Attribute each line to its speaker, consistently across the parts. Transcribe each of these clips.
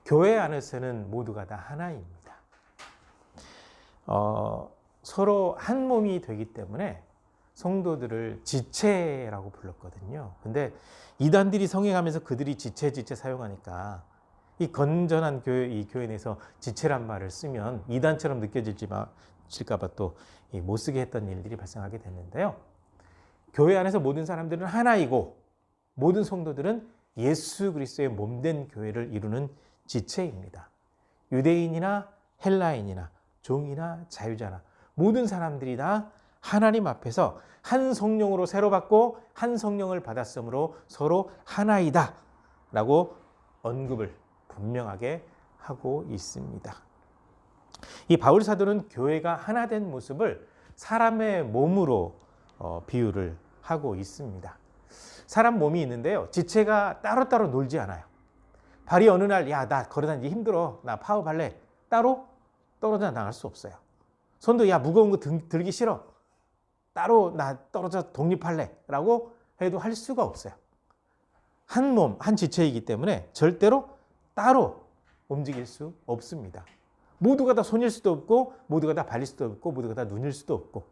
Speaker 1: 교회 안에서는 모두가 다 하나입니다. 서로 한 몸이 되기 때문에 성도들을 지체라고 불렀거든요. 근데 이단들이 성행하면서 그들이 지체 사용하니까 이 건전한 교회, 이 교회 내에서 지체란 말을 쓰면 이단처럼 느껴질까 봐 또 못 쓰게 했던 일들이 발생하게 됐는데요. 교회 안에서 모든 사람들은 하나이고 모든 성도들은 예수 그리스도의 몸된 교회를 이루는 지체입니다. 유대인이나 헬라인이나 종이나 자유자나 모든 사람들이 다 하나님 앞에서 한 성령으로 새로 받고 한 성령을 받았으므로 서로 하나이다 라고 언급을 분명하게 하고 있습니다. 이 바울 사도는 교회가 하나 된 모습을 사람의 몸으로 비유를 하고 있습니다. 사람 몸이 있는데요. 지체가 따로따로 놀지 않아요. 발이 어느 날 야, 나 걸어다니기 힘들어. 나 파업할래. 따로 떨어져 나갈 수 없어요. 손도 야, 무거운 거 들기 싫어. 따로 나 떨어져 독립할래. 라고 해도 할 수가 없어요. 한 몸, 한 지체이기 때문에 절대로 따로 움직일 수 없습니다. 모두가 다 손일 수도 없고 모두가 다 발일 수도 없고 모두가 다 눈일 수도 없고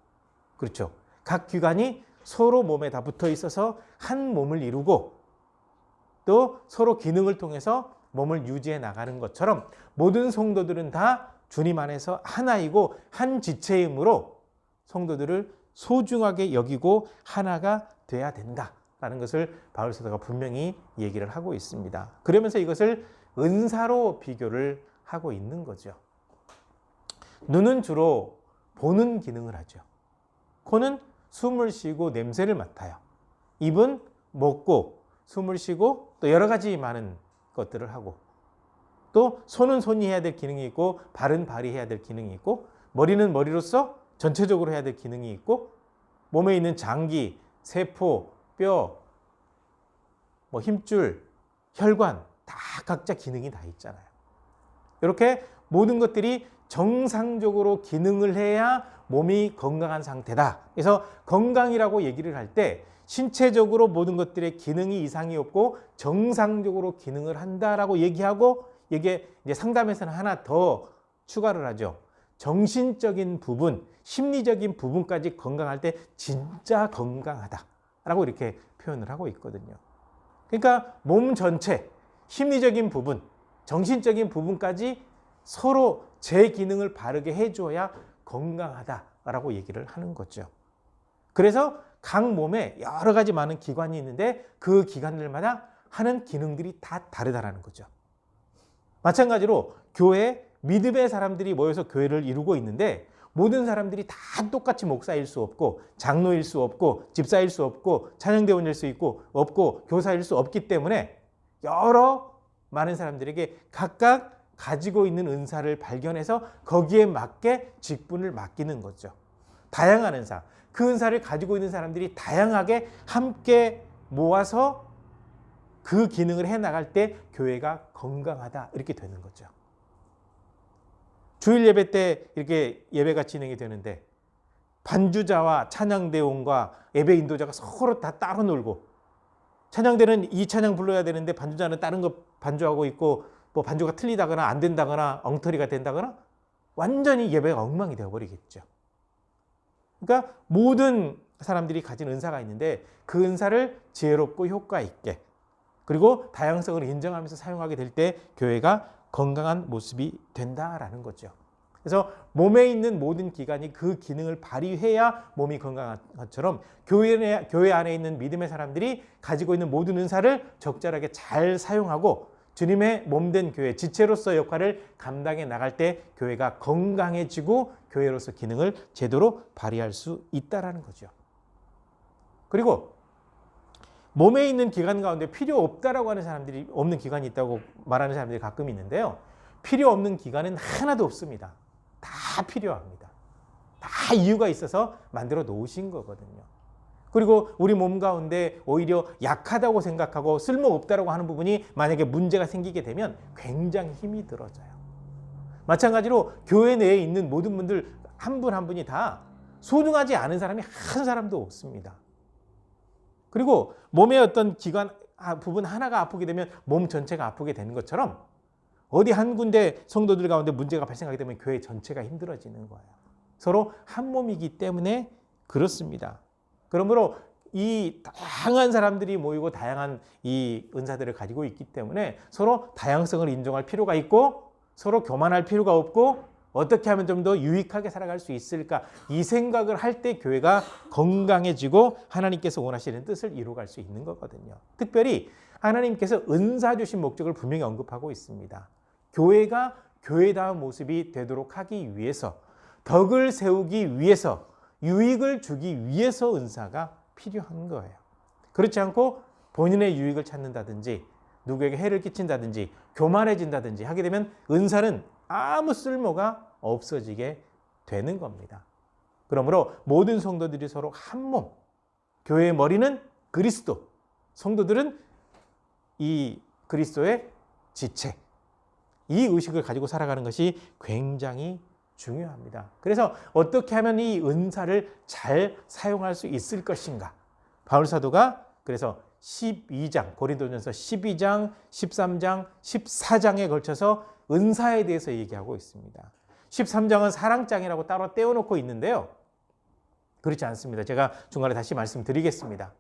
Speaker 1: 그렇죠. 각 기관이 서로 몸에 다 붙어 있어서 한 몸을 이루고 또 서로 기능을 통해서 몸을 유지해 나가는 것처럼 모든 성도들은 다 주님 안에서 하나이고 한 지체이므로 성도들을 소중하게 여기고 하나가 돼야 된다라는 것을 바울 사도가 분명히 얘기를 하고 있습니다. 그러면서 이것을 은사로 비교를 하고 있는 거죠. 눈은 주로 보는 기능을 하죠. 코는 숨을 쉬고 냄새를 맡아요. 입은 먹고 숨을 쉬고 또 여러 가지 많은 것들을 하고 또 손은 손이 해야 될 기능이 있고 발은 발이 해야 될 기능이 있고 머리는 머리로서 전체적으로 해야 될 기능이 있고 몸에 있는 장기, 세포, 뼈, 힘줄, 혈관 다 각자 기능이 다 있잖아요. 이렇게 모든 것들이 정상적으로 기능을 해야 몸이 건강한 상태다. 그래서 건강이라고 얘기를 할 때 신체적으로 모든 것들의 기능이 이상이 없고 정상적으로 기능을 한다라고 얘기하고 이게 이제 상담에서는 하나 더 추가를 하죠. 정신적인 부분, 심리적인 부분까지 건강할 때 진짜 건강하다라고 이렇게 표현을 하고 있거든요. 그러니까 몸 전체, 심리적인 부분, 정신적인 부분까지 서로 제 기능을 바르게 해줘야 건강하다라고 얘기를 하는 거죠. 그래서 각 몸에 여러 가지 많은 기관이 있는데 그 기관들마다 하는 기능들이 다 다르다라는 거죠. 마찬가지로 교회 믿음의 사람들이 모여서 교회를 이루고 있는데 모든 사람들이 다 똑같이 목사일 수 없고 장로일 수 없고 집사일 수 없고 찬양대원일 수 있고 없고 교사일 수 없기 때문에 여러 많은 사람들에게 각각 가지고 있는 은사를 발견해서 거기에 맞게 직분을 맡기는 거죠. 다양한 은사. 그 은사를 가지고 있는 사람들이 다양하게 함께 모아서 그 기능을 해나갈 때 교회가 건강하다 이렇게 되는 거죠. 주일 예배 때 이렇게 예배가 진행이 되는데 반주자와 찬양대원과 예배 인도자가 서로 다 따로 놀고 찬양대는 이 찬양 불러야 되는데 반주자는 다른 거 반주하고 있고 뭐 반주가 틀리다거나 안 된다거나 엉터리가 된다거나 완전히 예배가 엉망이 되어버리겠죠. 그러니까 모든 사람들이 가진 은사가 있는데 그 은사를 지혜롭고 효과 있게 그리고 다양성을 인정하면서 사용하게 될 때 교회가 건강한 모습이 된다라는 거죠. 그래서 몸에 있는 모든 기관이 그 기능을 발휘해야 몸이 건강한 것처럼 교회 안에 있는 믿음의 사람들이 가지고 있는 모든 은사를 적절하게 잘 사용하고 주님의 몸된 교회, 지체로서 역할을 감당해 나갈 때 교회가 건강해지고 교회로서 기능을 제대로 발휘할 수 있다는 거죠. 그리고 몸에 있는 기관 가운데 필요 없다라고 하는 사람들이 없는 기관이 있다고 말하는 사람들이 가끔 있는데요. 필요 없는 기관은 하나도 없습니다. 다 필요합니다. 다 이유가 있어서 만들어 놓으신 거거든요. 그리고 우리 몸 가운데 오히려 약하다고 생각하고 쓸모없다라고 하는 부분이 만약에 문제가 생기게 되면 굉장히 힘이 들어져요. 마찬가지로 교회 내에 있는 모든 분들 한 분 한 분이 다 소중하지 않은 사람이 한 사람도 없습니다. 그리고 몸의 어떤 기관 부분 하나가 아프게 되면 몸 전체가 아프게 되는 것처럼 어디 한 군데 성도들 가운데 문제가 발생하게 되면 교회 전체가 힘들어지는 거예요. 서로 한 몸이기 때문에 그렇습니다. 그러므로 이 다양한 사람들이 모이고 다양한 이 은사들을 가지고 있기 때문에 서로 다양성을 인정할 필요가 있고 서로 교만할 필요가 없고 어떻게 하면 좀 더 유익하게 살아갈 수 있을까 이 생각을 할 때 교회가 건강해지고 하나님께서 원하시는 뜻을 이루어갈 수 있는 거거든요. 특별히 하나님께서 은사 주신 목적을 분명히 언급하고 있습니다. 교회가 교회다운 모습이 되도록 하기 위해서 덕을 세우기 위해서 유익을 주기 위해서 은사가 필요한 거예요. 그렇지 않고 본인의 유익을 찾는다든지 누구에게 해를 끼친다든지 교만해진다든지 하게 되면 은사는 아무 쓸모가 없어지게 되는 겁니다. 그러므로 모든 성도들이 서로 한 몸, 교회의 머리는 그리스도, 성도들은 이 그리스도의 지체, 이 의식을 가지고 살아가는 것이 굉장히 중요합니다. 그래서 어떻게 하면 이 은사를 잘 사용할 수 있을 것인가? 바울 사도가 그래서 12장, 고린도전서 12장, 13장, 14장에 걸쳐서 은사에 대해서 얘기하고 있습니다. 13장은 사랑장이라고 따로 떼어놓고 있는데요. 그렇지 않습니다. 제가 중간에 다시 말씀드리겠습니다.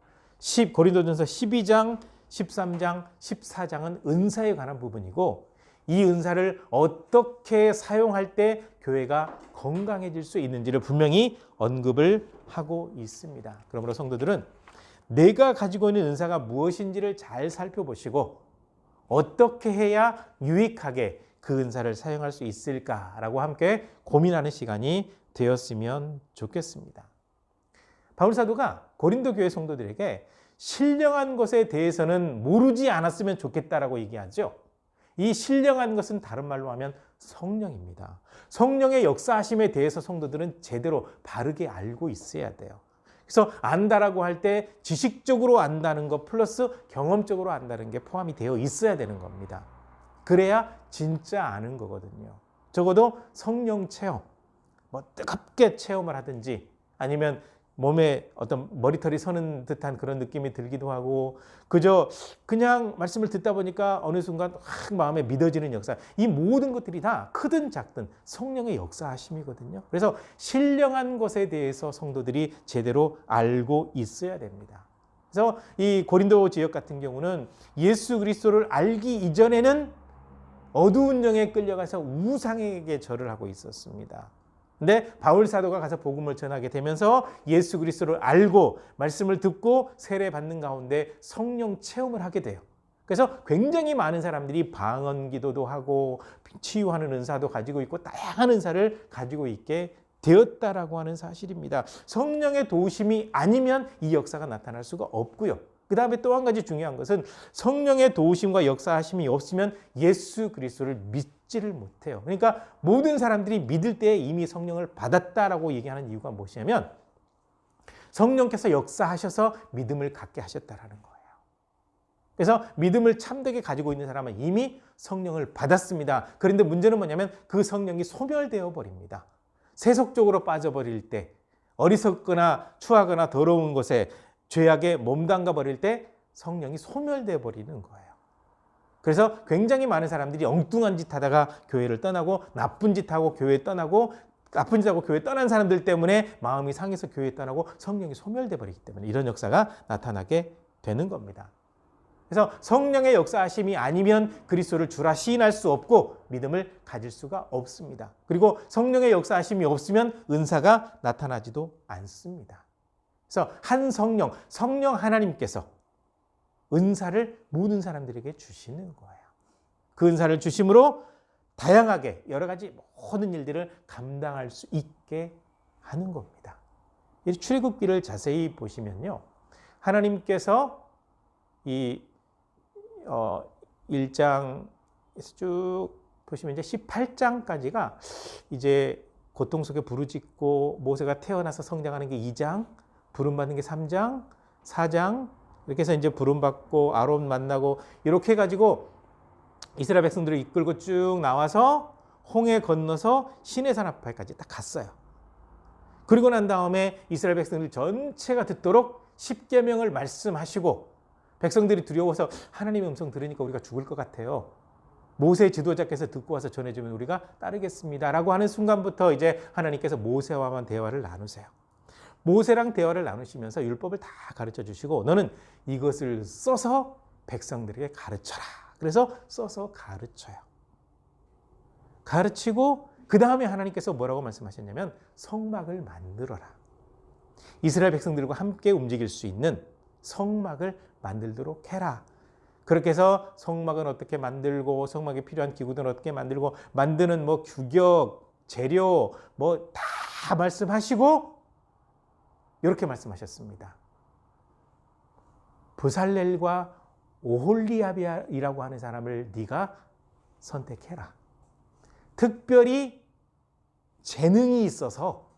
Speaker 1: 고린도전서 12장, 13장, 14장은 은사에 관한 부분이고 이 은사를 어떻게 사용할 때 교회가 건강해질 수 있는지를 분명히 언급을 하고 있습니다. 그러므로 성도들은 내가 가지고 있는 은사가 무엇인지를 잘 살펴보시고 어떻게 해야 유익하게 그 은사를 사용할 수 있을까라고 함께 고민하는 시간이 되었으면 좋겠습니다. 바울 사도가 고린도 교회 성도들에게 신령한 것에 대해서는 모르지 않았으면 좋겠다라고 얘기하죠. 이 신령한 것은 다른 말로 하면 성령입니다. 성령의 역사하심에 대해서 성도들은 제대로 바르게 알고 있어야 돼요. 그래서 안다라고 할 때 지식적으로 안다는 것 플러스 경험적으로 안다는 게 포함이 되어 있어야 되는 겁니다. 그래야 진짜 아는 거거든요. 적어도 성령 체험, 뜨겁게 체험을 하든지 아니면 몸에 어떤 머리털이 서는 듯한 그런 느낌이 들기도 하고 그냥 말씀을 듣다 보니까 어느 순간 확 마음에 믿어지는 역사, 이 모든 것들이 다 크든 작든 성령의 역사하심이거든요. 그래서 신령한 것에 대해서 성도들이 제대로 알고 있어야 됩니다. 그래서 이 고린도 지역 같은 경우는 예수 그리스도를 알기 이전에는 어두운 영에 끌려가서 우상에게 절을 하고 있었습니다. 근데 바울 사도가 가서 복음을 전하게 되면서 예수 그리스도를 알고 말씀을 듣고 세례 받는 가운데 성령 체험을 하게 돼요. 그래서 굉장히 많은 사람들이 방언 기도도 하고 치유하는 은사도 가지고 있고 다양한 은사를 가지고 있게 되었다라고 하는 사실입니다. 성령의 도우심이 아니면 이 역사가 나타날 수가 없고요. 그 다음에 또 한 가지 중요한 것은 성령의 도우심과 역사하심이 없으면 예수 그리스도를 믿지를 못해요. 그러니까 모든 사람들이 믿을 때 이미 성령을 받았다라고 얘기하는 이유가 무엇이냐면 성령께서 역사하셔서 믿음을 갖게 하셨다라는 거예요. 그래서 믿음을 참되게 가지고 있는 사람은 이미 성령을 받았습니다. 그런데 문제는 뭐냐면 그 성령이 소멸되어 버립니다. 세속적으로 빠져버릴 때, 어리석거나 추하거나 더러운 것에 죄악에 몸담가 버릴 때 성령이 소멸되어 버리는 거예요. 그래서 굉장히 많은 사람들이 엉뚱한 짓 하다가 교회를 떠나고 나쁜 짓 하고 교회 떠나고 나쁜 짓 하고 교회 떠난 사람들 때문에 마음이 상해서 교회 떠나고 성령이 소멸되어 버리기 때문에 이런 역사가 나타나게 되는 겁니다. 그래서 성령의 역사하심이 아니면 그리스도를 주라 시인할 수 없고 믿음을 가질 수가 없습니다. 그리고 성령의 역사하심이 없으면 은사가 나타나지도 않습니다. 그래서 한 성령 하나님께서 은사를 모든 사람들에게 주시는 거예요. 그 은사를 주심으로 다양하게 여러 가지 모든 일들을 감당할 수 있게 하는 겁니다. 이 출애굽기를 자세히 보시면요, 하나님께서 이 1장에서 쭉 보시면 이제 18장까지가 이제 고통 속에 부르짖고 모세가 태어나서 성장하는 게 2장, 부름받는 게 3장, 4장, 이렇게 해서 이제 부름받고 아론 만나고 이렇게 해가지고 이스라엘 백성들을 이끌고 쭉 나와서 홍해 건너서 시내산 앞에까지 딱 갔어요. 그리고 난 다음에 이스라엘 백성들 전체가 듣도록 십계명을 말씀하시고 백성들이 두려워서 하나님의 음성 들으니까 우리가 죽을 것 같아요. 모세 지도자께서 듣고 와서 전해주면 우리가 따르겠습니다라고 하는 순간부터 이제 하나님께서 모세와만 대화를 나누세요. 모세랑 대화를 나누시면서 율법을 다 가르쳐 주시고 너는 이것을 써서 백성들에게 가르쳐라. 그래서 써서 가르쳐요. 가르치고 그 다음에 하나님께서 뭐라고 말씀하셨냐면 성막을 만들어라. 이스라엘 백성들과 함께 움직일 수 있는 성막을 만들도록 해라. 그렇게 해서 성막은 어떻게 만들고 성막에 필요한 기구들은 어떻게 만들고 만드는 뭐 규격, 재료 뭐 다 말씀하시고 이렇게 말씀하셨습니다. 브살렐과 오홀리압이라고 하는 사람을 네가 선택해라. 특별히 재능이 있어서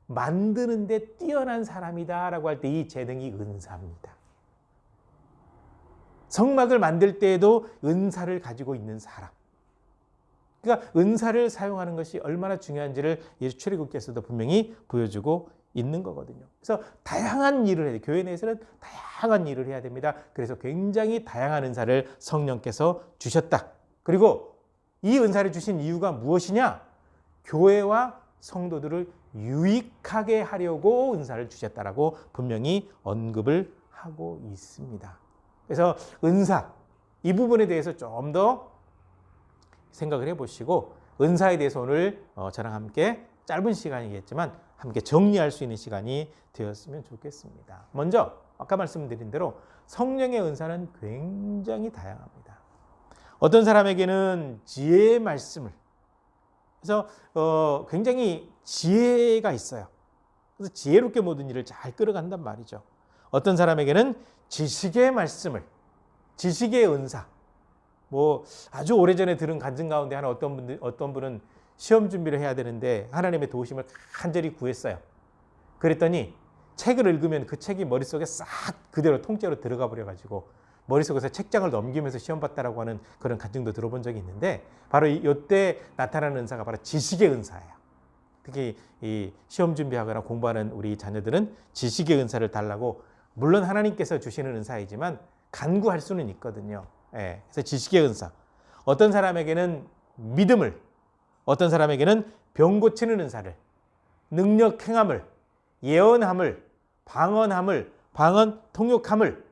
Speaker 1: 만드는 데 뛰어난 사람이다라고 할 때 이 재능이 은사입니다. 성막을 만들 때에도 은사를 가지고 있는 사람. 그러니까 은사를 사용하는 것이 얼마나 중요한지를 예수 출애굽께서도 분명히 보여주고 있는 거거든요. 그래서 다양한 일을 해야 돼요. 교회 내에서는 다양한 일을 해야 됩니다. 그래서 굉장히 다양한 은사를 성령께서 주셨다. 그리고 이 은사를 주신 이유가 무엇이냐? 교회와 성도들을 유익하게 하려고 은사를 주셨다라고 분명히 언급을 하고 있습니다. 그래서 은사, 이 부분에 대해서 좀 더 생각을 해보시고 은사에 대해서 오늘 저랑 함께 짧은 시간이겠지만 함께 정리할 수 있는 시간이 되었으면 좋겠습니다. 먼저 아까 말씀드린 대로 성령의 은사는 굉장히 다양합니다. 어떤 사람에게는 지혜의 말씀을, 그래서 굉장히 지혜가 있어요. 그래서 지혜롭게 모든 일을 잘 끌어간단 말이죠. 어떤 사람에게는 지식의 말씀을, 지식의 은사, 뭐 아주 오래전에 들은 간증 가운데 하나 어떤 분은 시험 준비를 해야 되는데 하나님의 도우심을 간절히 구했어요. 그랬더니 책을 읽으면 그 책이 머릿속에 싹 그대로 통째로 들어가 버려가지고 머릿속에서 책장을 넘기면서 시험 봤다라고 하는 그런 간증도 들어본 적이 있는데 바로 이때 나타나는 은사가 바로 지식의 은사예요. 특히 이 시험 준비하거나 공부하는 우리 자녀들은 지식의 은사를 달라고 물론 하나님께서 주시는 은사이지만 간구할 수는 있거든요. 예, 그래서 지식의 은사. 어떤 사람에게는 믿음을, 어떤 사람에게는 병 고치는 은사를, 능력 행함을, 예언함을, 방언함을, 방언 통역함을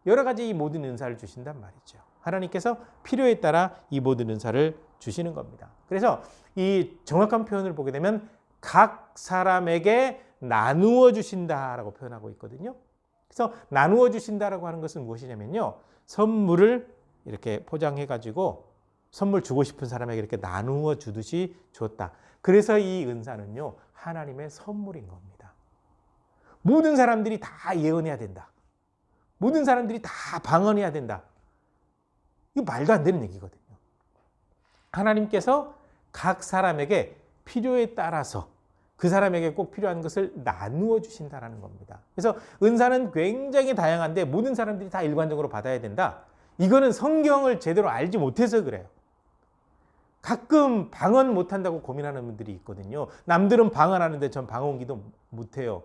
Speaker 1: 여러 가지 이 모든 은사를 주신단 말이죠. 하나님께서 필요에 따라 이 모든 은사를 주시는 겁니다. 그래서 이 정확한 표현을 보게 되면 각 사람에게 나누어 주신다라고 표현하고 있거든요. 그래서 나누어 주신다라고 하는 것은 무엇이냐면요. 선물을 이렇게 포장해 가지고 선물 주고 싶은 사람에게 이렇게 나누어 주듯이 줬다. 그래서 이 은사는요. 하나님의 선물인 겁니다. 모든 사람들이 다 예언해야 된다. 모든 사람들이 다 방언해야 된다. 이거 말도 안 되는 얘기거든요. 하나님께서 각 사람에게 필요에 따라서 그 사람에게 꼭 필요한 것을 나누어 주신다라는 겁니다. 그래서 은사는 굉장히 다양한데 모든 사람들이 다 일관적으로 받아야 된다. 이거는 성경을 제대로 알지 못해서 그래요. 가끔 방언 못한다고 고민하는 분들이 있거든요. 남들은 방언하는데 전 방언기도 못해요.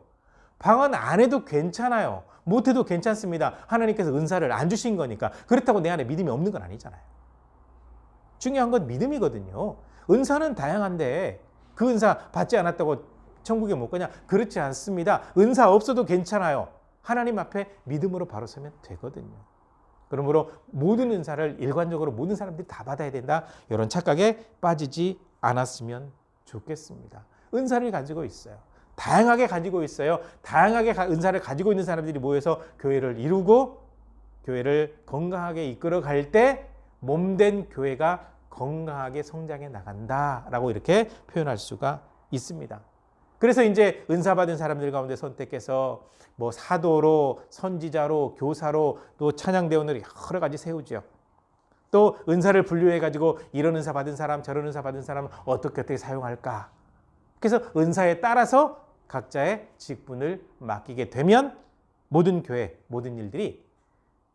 Speaker 1: 방언 안 해도 괜찮아요. 못해도 괜찮습니다. 하나님께서 은사를 안 주신 거니까. 그렇다고 내 안에 믿음이 없는 건 아니잖아요. 중요한 건 믿음이거든요. 은사는 다양한데 그 은사 받지 않았다고 천국에 못 가냐? 그렇지 않습니다. 은사 없어도 괜찮아요. 하나님 앞에 믿음으로 바로 서면 되거든요. 그러므로 모든 은사를 일관적으로 모든 사람들이 다 받아야 된다. 이런 착각에 빠지지 않았으면 좋겠습니다. 은사를 가지고 있어요. 다양하게 가지고 있어요. 다양하게 은사를 가지고 있는 사람들이 모여서 교회를 이루고 교회를 건강하게 이끌어 갈 때 몸된 교회가 건강하게 성장해 나간다라고 이렇게 표현할 수가 있습니다. 그래서 이제 은사 받은 사람들 가운데 선택해서 뭐 사도로, 선지자로, 교사로, 또 찬양대원으로 여러 가지 세우죠. 또 은사를 분류해 가지고 이런 은사 받은 사람, 저런 은사 받은 사람 어떻게 사용할까? 그래서 은사에 따라서 각자의 직분을 맡기게 되면 모든 교회, 모든 일들이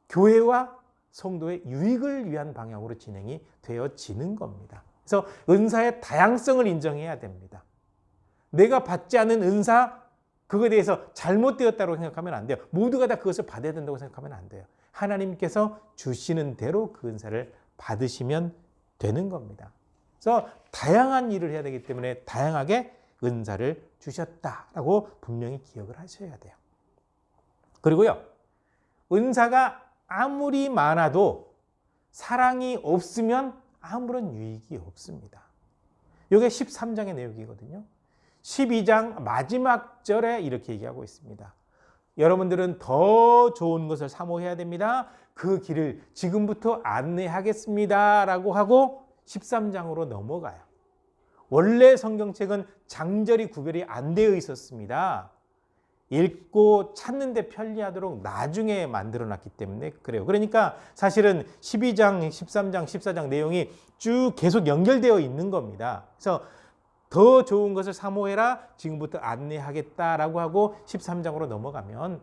Speaker 1: 교회와 성도의 유익을 위한 방향으로 진행이 되어지는 겁니다. 그래서 은사의 다양성을 인정해야 됩니다. 내가 받지 않은 은사, 그거에 대해서 잘못되었다고 생각하면 안 돼요. 모두가 다 그것을 받아야 된다고 생각하면 안 돼요. 하나님께서 주시는 대로 그 은사를 받으시면 되는 겁니다. 그래서 다양한 일을 해야 되기 때문에 다양하게 은사를 주셨다라고 분명히 기억을 하셔야 돼요. 그리고요, 은사가 아무리 많아도 사랑이 없으면 아무런 유익이 없습니다. 이게 13장의 내용이거든요. 12장 마지막 절에 이렇게 얘기하고 있습니다. 여러분들은 더 좋은 것을 사모해야 됩니다. 그 길을 지금부터 안내하겠습니다. 라고 하고 13장으로 넘어가요. 원래 성경책은 장절이 구별이 안 되어 있었습니다. 읽고 찾는 데 편리하도록 나중에 만들어놨기 때문에 그래요. 그러니까 사실은 12장, 13장, 14장 내용이 쭉 계속 연결되어 있는 겁니다. 그래서 더 좋은 것을 사모해라, 지금부터 안내하겠다라고 하고 13장으로 넘어가면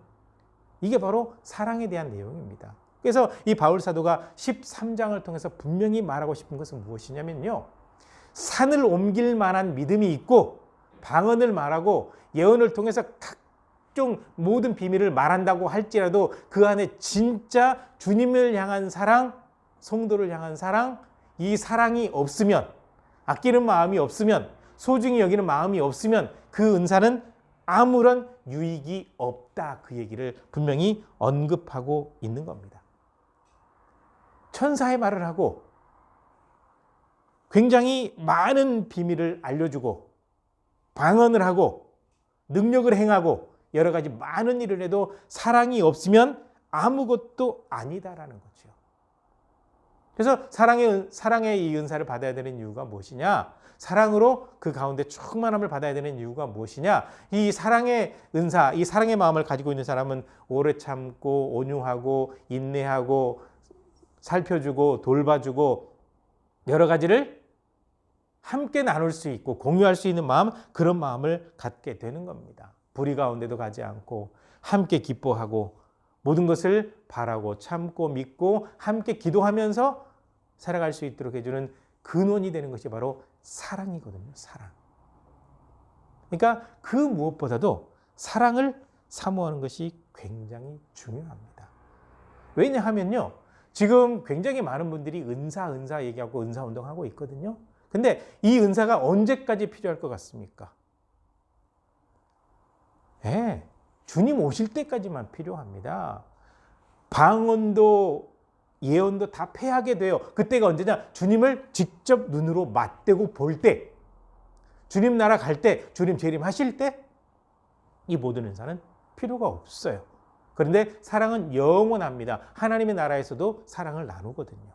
Speaker 1: 이게 바로 사랑에 대한 내용입니다. 그래서 이 바울 사도가 13장을 통해서 분명히 말하고 싶은 것은 무엇이냐면요, 산을 옮길 만한 믿음이 있고 방언을 말하고 예언을 통해서 각종 모든 비밀을 말한다고 할지라도 그 안에 진짜 주님을 향한 사랑, 성도를 향한 사랑, 이 사랑이 없으면, 아끼는 마음이 없으면, 소중히 여기는 마음이 없으면 그 은사는 아무런 유익이 없다, 그 얘기를 분명히 언급하고 있는 겁니다. 천사의 말을 하고 굉장히 많은 비밀을 알려주고 방언을 하고 능력을 행하고 여러 가지 많은 일을 해도 사랑이 없으면 아무것도 아니다라는 거죠. 그래서 사랑의 이 은사를 받아야 되는 이유가 무엇이냐? 사랑으로 그 가운데 충만함을 받아야 되는 이유가 무엇이냐? 이 사랑의 은사, 이 사랑의 마음을 가지고 있는 사람은 오래 참고 온유하고 인내하고 살펴주고 돌봐주고 여러 가지를 함께 나눌 수 있고 공유할 수 있는 마음, 그런 마음을 갖게 되는 겁니다. 불의 가운데도 가지 않고 함께 기뻐하고 모든 것을 바라고 참고 믿고 함께 기도하면서 살아갈 수 있도록 해주는 근원이 되는 것이 바로 사랑이거든요. 사랑. 그러니까 그 무엇보다도 사랑을 사모하는 것이 굉장히 중요합니다. 왜냐하면요, 지금 굉장히 많은 분들이 은사 얘기하고 은사 운동하고 있거든요. 근데 이 은사가 언제까지 필요할 것 같습니까? 네, 주님 오실 때까지만 필요합니다. 방언도 예언도 다 패하게 돼요. 그때가 언제냐? 주님을 직접 눈으로 맞대고 볼 때, 주님 나라 갈 때, 주님 재림하실 때, 이 모든 은사는 필요가 없어요. 그런데 사랑은 영원합니다. 하나님의 나라에서도 사랑을 나누거든요.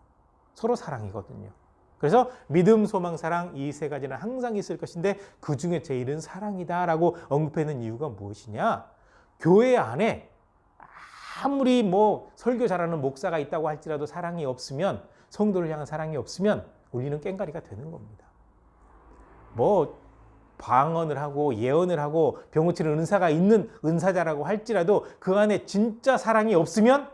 Speaker 1: 서로 사랑이거든요. 그래서 믿음, 소망, 사랑, 이 세 가지는 항상 있을 것인데 그 중에 제일은 사랑이다라고 언급하는 이유가 무엇이냐? 교회 안에 아무리 설교 잘하는 목사가 있다고 할지라도 사랑이 없으면, 성도를 향한 사랑이 없으면 우리는 꽹가리가 되는 겁니다. 방언을 하고 예언을 하고 병 고치는 은사가 있는 은사자라고 할지라도 그 안에 진짜 사랑이 없으면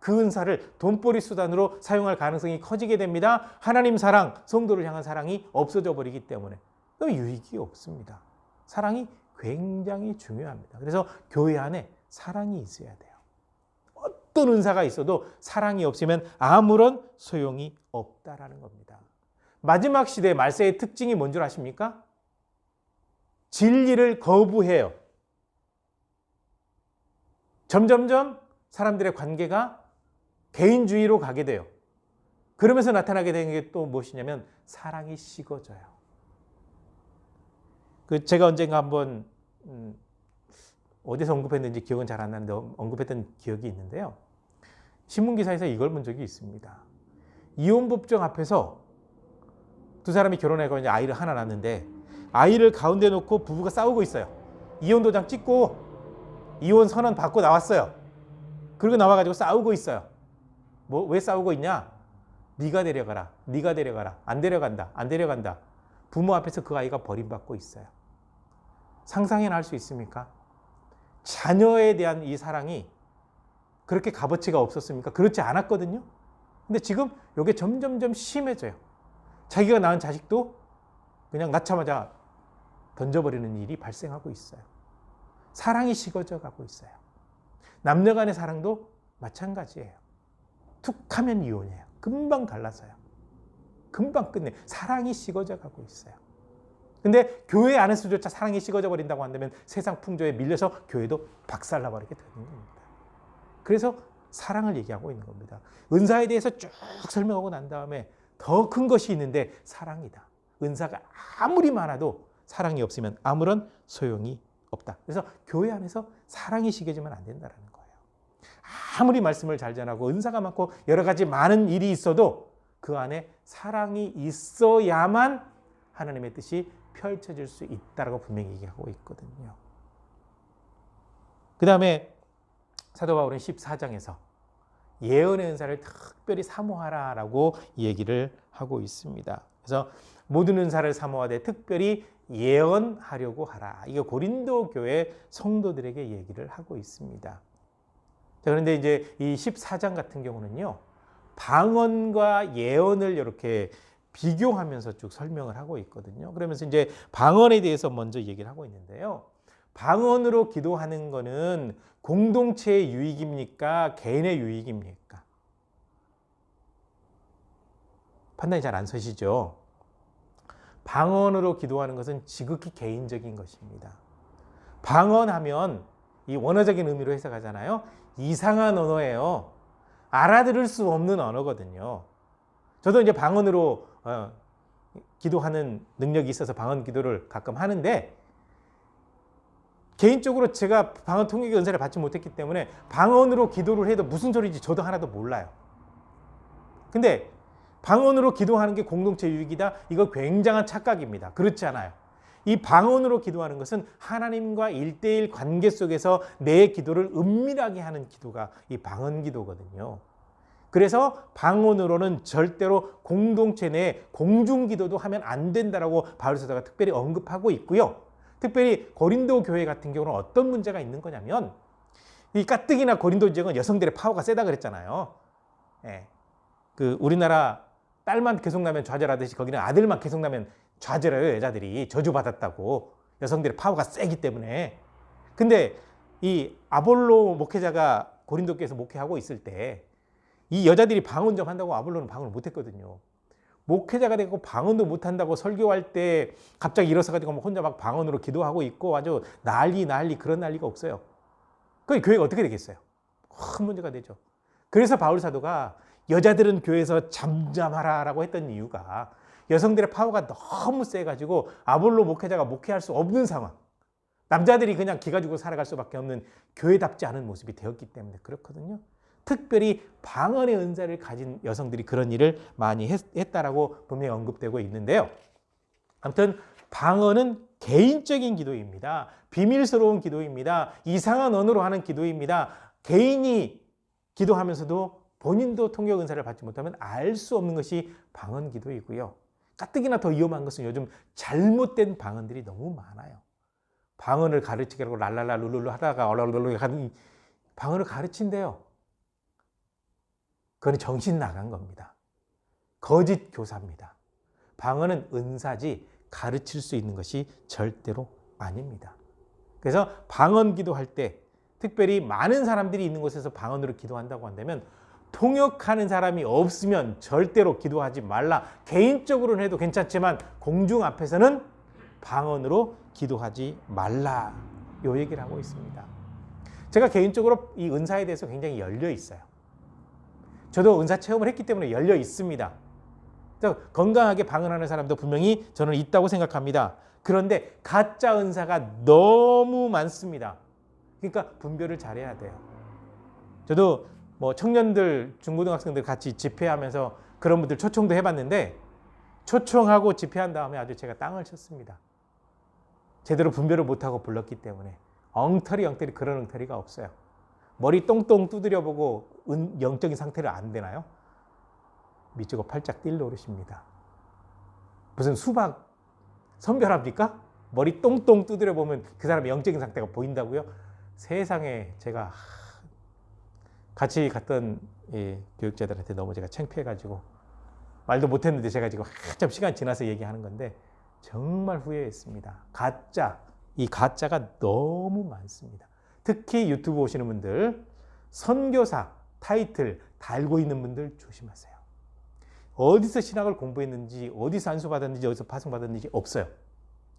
Speaker 1: 그 은사를 돈벌이 수단으로 사용할 가능성이 커지게 됩니다. 하나님 사랑, 성도를 향한 사랑이 없어져 버리기 때문에 그럼 유익이 없습니다. 사랑이 굉장히 중요합니다. 그래서 교회 안에 사랑이 있어야 돼요. 어떤 은사가 있어도 사랑이 없으면 아무런 소용이 없다라는 겁니다. 마지막 시대 말세의 특징이 뭔 줄 아십니까? 진리를 거부해요. 점점점 사람들의 관계가 개인주의로 가게 돼요. 그러면서 나타나게 되는 게 또 무엇이냐면 사랑이 식어져요. 제가 언젠가 한번 어디서 언급했는지 기억은 잘 안 나는데 언급했던 기억이 있는데요. 신문기사에서 이걸 본 적이 있습니다. 이혼법정 앞에서 두 사람이 결혼하고 이제 아이를 하나 낳았는데 아이를 가운데 놓고 부부가 싸우고 있어요. 이혼 도장 찍고 이혼 선언 받고 나왔어요. 그리고 나와가지고 싸우고 있어요. 왜 싸우고 있냐? 네가 데려가라. 네가 데려가라. 안 데려간다. 안 데려간다. 부모 앞에서 그 아이가 버림받고 있어요. 상상이나 할 수 있습니까? 자녀에 대한 이 사랑이 그렇게 값어치가 없었습니까? 그렇지 않았거든요. 근데 지금 이게 점점점 심해져요. 자기가 낳은 자식도 그냥 낳자마자 던져버리는 일이 발생하고 있어요. 사랑이 식어져 가고 있어요. 남녀 간의 사랑도 마찬가지예요. 툭 하면 이혼이에요. 금방 갈라서요. 금방 끝내. 사랑이 식어져 가고 있어요. 근데 교회 안에서조차 사랑이 식어져 버린다고 한다면 세상 풍조에 밀려서 교회도 박살나 버리게 되는 겁니다. 그래서 사랑을 얘기하고 있는 겁니다. 은사에 대해서 쭉 설명하고 난 다음에 더 큰 것이 있는데 사랑이다. 은사가 아무리 많아도 사랑이 없으면 아무런 소용이 없다. 그래서 교회 안에서 사랑이 식어지면 안 된다는 거예요. 아무리 말씀을 잘 전하고 은사가 많고 여러 가지 많은 일이 있어도 그 안에 사랑이 있어야만 하나님의 뜻이 펼쳐질 수 있다고 분명히 얘기하고 있거든요. 그 다음에 사도 바울은 14장에서 예언의 은사를 특별히 사모하라라고 얘기를 하고 있습니다. 그래서 모든 은사를 사모하되 특별히 예언하려고 하라. 이거 고린도 교회 성도들에게 얘기를 하고 있습니다. 자, 그런데 이제 이 14장 같은 경우는요, 방언과 예언을 이렇게 비교하면서 쭉 설명을 하고 있거든요. 그러면서 이제 방언에 대해서 먼저 얘기를 하고 있는데요. 방언으로 기도하는 거는 공동체의 유익입니까? 개인의 유익입니까? 판단이 잘 안 서시죠? 방언으로 기도하는 것은 지극히 개인적인 것입니다. 방언하면 이 원어적인 의미로 해석하잖아요. 이상한 언어예요. 알아들을 수 없는 언어거든요. 저도 이제 방언으로 기도하는 능력이 있어서 방언 기도를 가끔 하는데, 개인적으로 제가 방언 통역의 은사를 받지 못했기 때문에 방언으로 기도를 해도 무슨 소리인지 저도 하나도 몰라요. 근데 방언으로 기도하는 게 공동체 유익이다? 이거 굉장한 착각입니다. 그렇지 않아요. 이 방언으로 기도하는 것은 하나님과 1대1 관계 속에서 내 기도를 은밀하게 하는 기도가 이 방언 기도거든요. 그래서 방언으로는 절대로 공동체 내 공중기도도 하면 안 된다라고 바울 사도가 특별히 언급하고 있고요. 특별히 고린도 교회 같은 경우는 어떤 문제가 있는 거냐면, 이 가뜩이나 고린도 지역은 여성들의 파워가 세다 그랬잖아요. 예. 그 우리나라 딸만 계속 나면 좌절하듯이 거기는 아들만 계속 나면 좌절해요. 여자들이 저주받았다고. 여성들의 파워가 세기 때문에. 근데 이 아볼로 목회자가 고린도 교회에서 목회하고 있을 때 이 여자들이 방언 좀 한다고 아볼로는 방언을 못했거든요. 목회자가 되고 방언도 못한다고 설교할 때 갑자기 일어서가지고 혼자 막 방언으로 기도하고 있고 아주 난리 그런 난리가 없어요. 그 교회가 어떻게 되겠어요? 큰 문제가 되죠. 그래서 바울 사도가 여자들은 교회에서 잠잠하라라고 했던 이유가 여성들의 파워가 너무 세가지고 아볼로 목회자가 목회할 수 없는 상황, 남자들이 그냥 기 가지고 살아갈 수밖에 없는 교회답지 않은 모습이 되었기 때문에 그렇거든요. 특별히 방언의 은사를 가진 여성들이 그런 일을 많이 했다라고 분명히 언급되고 있는데요. 아무튼 방언은 개인적인 기도입니다. 비밀스러운 기도입니다. 이상한 언어로 하는 기도입니다. 개인이 기도하면서도 본인도 통역 은사를 받지 못하면 알 수 없는 것이 방언 기도이고요. 가뜩이나 더 위험한 것은 요즘 잘못된 방언들이 너무 많아요. 방언을 가르치려고 랄랄라 룰룰루 하다가 얼얼얼얼 하는 방언을 가르친대요. 그건 정신 나간 겁니다. 거짓 교사입니다. 방언은 은사지 가르칠 수 있는 것이 절대로 아닙니다. 그래서 방언 기도할 때 특별히 많은 사람들이 있는 곳에서 방언으로 기도한다고 한다면 통역하는 사람이 없으면 절대로 기도하지 말라. 개인적으로는 해도 괜찮지만 공중 앞에서는 방언으로 기도하지 말라. 이 얘기를 하고 있습니다. 제가 개인적으로 이 은사에 대해서 굉장히 열려 있어요. 저도 은사 체험을 했기 때문에 열려 있습니다. 건강하게 방언하는 사람도 분명히 저는 있다고 생각합니다. 그런데 가짜 은사가 너무 많습니다. 그러니까 분별을 잘해야 돼요. 저도 뭐 청년들, 중고등학생들 같이 집회하면서 그런 분들 초청도 해봤는데 초청하고 집회한 다음에 아주 제가 땅을 쳤습니다. 제대로 분별을 못하고 불렀기 때문에 엉터리 그런 엉터리가 없어요. 머리 똥똥 두드려보고 영적인 상태를 안 되나요? 미치고 팔짝 뛸 노릇입니다. 무슨 수박 선별합니까? 머리 똥똥 두드려보면 그 사람의 영적인 상태가 보인다고요? 세상에 제가 같이 갔던 교육자들한테 너무 제가 창피해가지고 말도 못했는데 제가 지금 한참 시간 지나서 얘기하는 건데 정말 후회했습니다. 이 가짜가 너무 많습니다. 특히 유튜브 오시는 분들, 선교사 타이틀 달고 있는 분들 조심하세요. 어디서 신학을 공부했는지, 어디서 안수받았는지, 어디서 파송받았는지 없어요.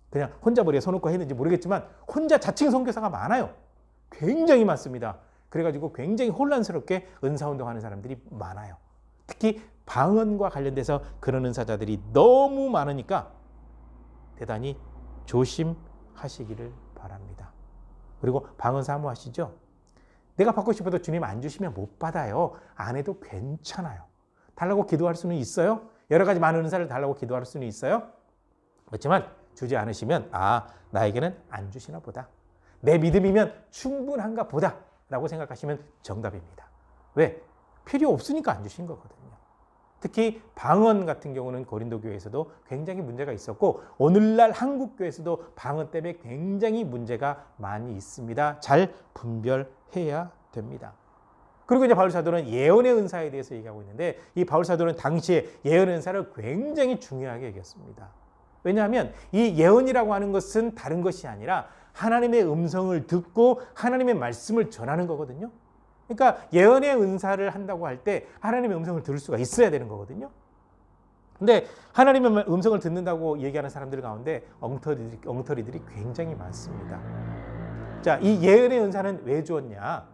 Speaker 1: 그냥 혼자 머리에 써놓고 했는지 모르겠지만 혼자 자칭 선교사가 많아요. 굉장히 많습니다. 그래가지고 굉장히 혼란스럽게 은사운동하는 사람들이 많아요. 특히 방언과 관련돼서 그런 은사자들이 너무 많으니까 대단히 조심하시기를 바랍니다. 그리고 방언 사모하시죠? 내가 받고 싶어도 주님 안 주시면 못 받아요. 안 해도 괜찮아요. 달라고 기도할 수는 있어요. 여러 가지 많은 은사를 달라고 기도할 수는 있어요. 그렇지만 주지 않으시면 나에게는 안 주시나 보다. 내 믿음이면 충분한가 보다 라고 생각하시면 정답입니다. 왜? 필요 없으니까 안 주신 거거든요. 특히 방언 같은 경우는 고린도 교회에서도 굉장히 문제가 있었고 오늘날 한국 교회에서도 방언 때문에 굉장히 문제가 많이 있습니다. 잘 분별해야 됩니다. 그리고 이제 바울 사도는 예언의 은사에 대해서 얘기하고 있는데 이 바울 사도는 당시에 예언의 은사를 굉장히 중요하게 여겼습니다. 왜냐하면 이 예언이라고 하는 것은 다른 것이 아니라 하나님의 음성을 듣고 하나님의 말씀을 전하는 거거든요. 그러니까 예언의 은사를 한다고 할 때 하나님의 음성을 들을 수가 있어야 되는 거거든요. 근데 하나님의 음성을 듣는다고 얘기하는 사람들 가운데 엉터리들이 굉장히 많습니다. 자, 이 예언의 은사는 왜 주었냐?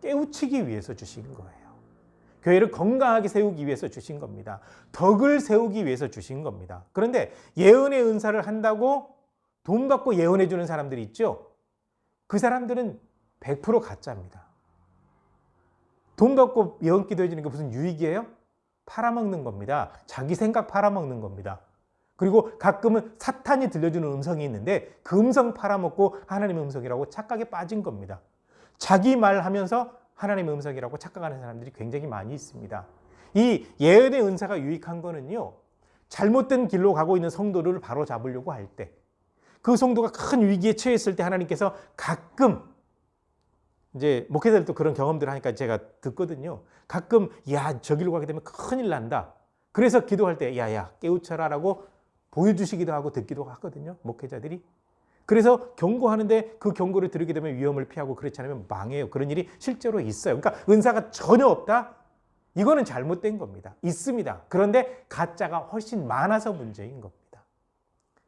Speaker 1: 깨우치기 위해서 주신 거예요. 교회를 건강하게 세우기 위해서 주신 겁니다. 덕을 세우기 위해서 주신 겁니다. 그런데 예언의 은사를 한다고 돈 받고 예언해 주는 사람들이 있죠. 그 사람들은 100% 가짜입니다. 돈 받고 예언 기도해 주는 게 무슨 유익이에요? 팔아먹는 겁니다. 자기 생각 팔아먹는 겁니다. 그리고 가끔은 사탄이 들려주는 음성이 있는데 그 음성 팔아먹고 하나님의 음성이라고 착각에 빠진 겁니다. 자기 말하면서 하나님의 음성이라고 착각하는 사람들이 굉장히 많이 있습니다. 이 예언의 은사가 유익한 거는요, 잘못된 길로 가고 있는 성도를 바로 잡으려고 할 때, 그 성도가 큰 위기에 처했을 때 하나님께서 가끔 이제 목회자들도 그런 경험들을 하니까 제가 듣거든요. 가끔 저길로 가게 되면 큰일 난다. 그래서 기도할 때 깨우쳐라라고 보여주시기도 하고 듣기도 하거든요. 목회자들이. 그래서 경고하는데 그 경고를 들으게 되면 위험을 피하고 그렇지 않으면 망해요. 그런 일이 실제로 있어요. 그러니까 은사가 전혀 없다? 이거는 잘못된 겁니다. 있습니다. 그런데 가짜가 훨씬 많아서 문제인 겁니다.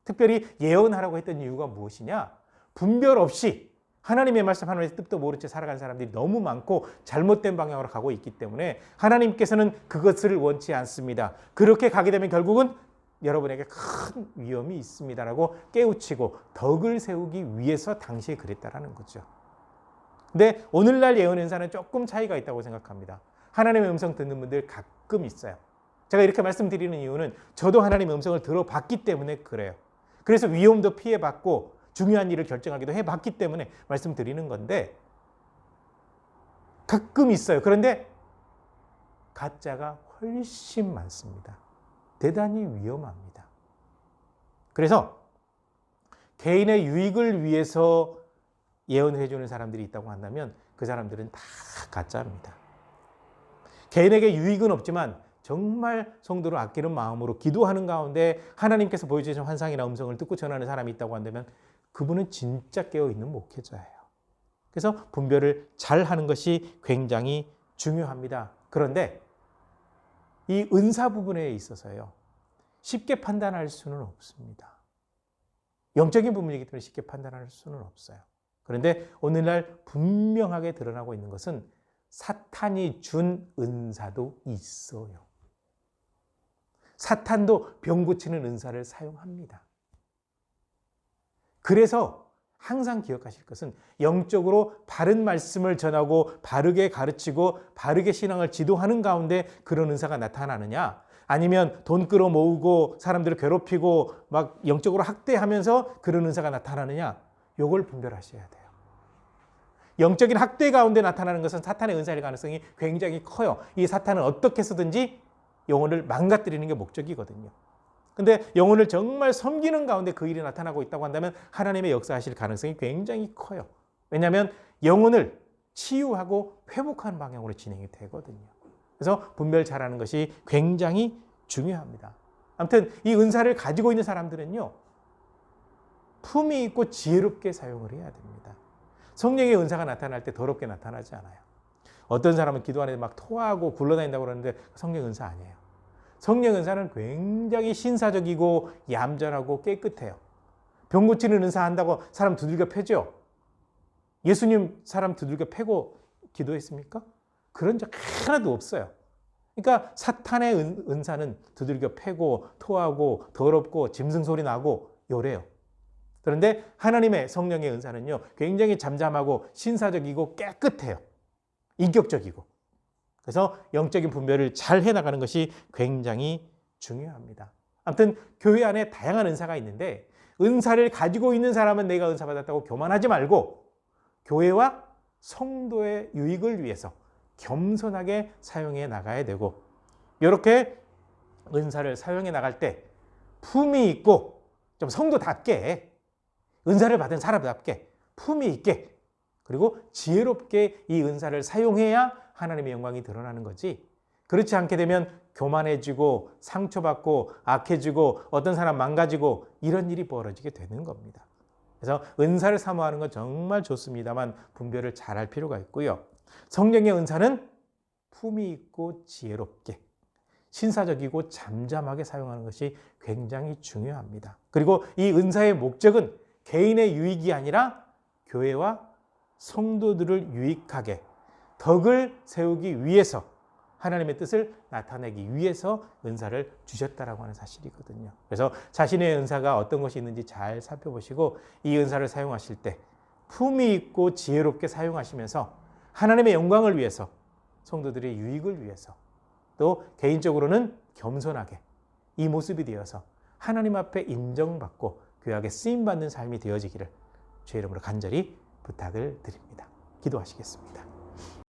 Speaker 1: 특별히 예언하라고 했던 이유가 무엇이냐? 분별 없이 하나님의 말씀, 하나님의 뜻도 모른 채 살아가는 사람들이 너무 많고 잘못된 방향으로 가고 있기 때문에 하나님께서는 그것을 원치 않습니다. 그렇게 가게 되면 결국은 여러분에게 큰 위험이 있습니다라고 깨우치고 덕을 세우기 위해서 당시에 그랬다라는 거죠. 근데 오늘날 예언 은사는 조금 차이가 있다고 생각합니다. 하나님의 음성 듣는 분들 가끔 있어요. 제가 이렇게 말씀드리는 이유는 저도 하나님의 음성을 들어봤기 때문에 그래요. 그래서 위험도 피해봤고 중요한 일을 결정하기도 해봤기 때문에 말씀드리는 건데 가끔 있어요. 그런데 가짜가 훨씬 많습니다. 대단히 위험합니다. 그래서 개인의 유익을 위해서 예언해 주는 사람들이 있다고 한다면 그 사람들은 다 가짜입니다. 개인에게 유익은 없지만 정말 성도를 아끼는 마음으로 기도하는 가운데 하나님께서 보여주신 환상이나 음성을 듣고 전하는 사람이 있다고 한다면 그분은 진짜 깨어있는 목회자예요. 그래서 분별을 잘 하는 것이 굉장히 중요합니다. 그런데 이 은사 부분에 있어서요, 쉽게 판단할 수는 없습니다. 영적인 부분이기 때문에 쉽게 판단할 수는 없어요. 그런데 오늘날 분명하게 드러나고 있는 것은 사탄이 준 은사도 있어요. 사탄도 병 고치는 은사를 사용합니다. 그래서 항상 기억하실 것은 영적으로 바른 말씀을 전하고 바르게 가르치고 바르게 신앙을 지도하는 가운데 그런 은사가 나타나느냐, 아니면 돈 끌어 모으고 사람들을 괴롭히고 막 영적으로 학대하면서 그런 은사가 나타나느냐, 이걸 분별하셔야 돼요. 영적인 학대 가운데 나타나는 것은 사탄의 은사일 가능성이 굉장히 커요. 이 사탄은 어떻게 해서든지 영혼을 망가뜨리는 게 목적이거든요. 근데 영혼을 정말 섬기는 가운데 그 일이 나타나고 있다고 한다면 하나님의 역사하실 가능성이 굉장히 커요. 왜냐하면 영혼을 치유하고 회복하는 방향으로 진행이 되거든요. 그래서 분별 잘하는 것이 굉장히 중요합니다. 아무튼 이 은사를 가지고 있는 사람들은요, 품위 있고 지혜롭게 사용을 해야 됩니다. 성령의 은사가 나타날 때 더럽게 나타나지 않아요. 어떤 사람은 기도하는데 막 토하고 굴러다닌다고 그러는데 성령의 은사 아니에요. 성령 은사는 굉장히 신사적이고 얌전하고 깨끗해요. 병 고치는 은사 한다고 사람 두들겨 패죠? 예수님 사람 두들겨 패고 기도했습니까? 그런 적 하나도 없어요. 그러니까 사탄의 은사는 두들겨 패고 토하고 더럽고 짐승 소리 나고 요래요. 그런데 하나님의 성령의 은사는요, 굉장히 잠잠하고 신사적이고 깨끗해요. 인격적이고. 그래서 영적인 분별을 잘 해나가는 것이 굉장히 중요합니다. 아무튼 교회 안에 다양한 은사가 있는데 은사를 가지고 있는 사람은 내가 은사 받았다고 교만하지 말고 교회와 성도의 유익을 위해서 겸손하게 사용해 나가야 되고, 이렇게 은사를 사용해 나갈 때 품위 있고 좀 성도답게, 은사를 받은 사람답게 품위 있게, 그리고 지혜롭게 이 은사를 사용해야 하나님의 영광이 드러나는 거지, 그렇지 않게 되면 교만해지고 상처받고 악해지고 어떤 사람 망가지고 이런 일이 벌어지게 되는 겁니다. 그래서 은사를 사모하는 건 정말 좋습니다만 분별을 잘 할 필요가 있고요. 성령의 은사는 품위 있고 지혜롭게, 신사적이고 잠잠하게 사용하는 것이 굉장히 중요합니다. 그리고 이 은사의 목적은 개인의 유익이 아니라 교회와 성도들을 유익하게 덕을 세우기 위해서, 하나님의 뜻을 나타내기 위해서 은사를 주셨다라고 하는 사실이거든요. 그래서 자신의 은사가 어떤 것이 있는지 잘 살펴보시고 이 은사를 사용하실 때 품위 있고 지혜롭게 사용하시면서 하나님의 영광을 위해서, 성도들의 유익을 위해서, 또 개인적으로는 겸손하게 이 모습이 되어서 하나님 앞에 인정받고 귀하게 쓰임받는 삶이 되어지기를 주의 이름으로 간절히 부탁을 드립니다. 기도하시겠습니다.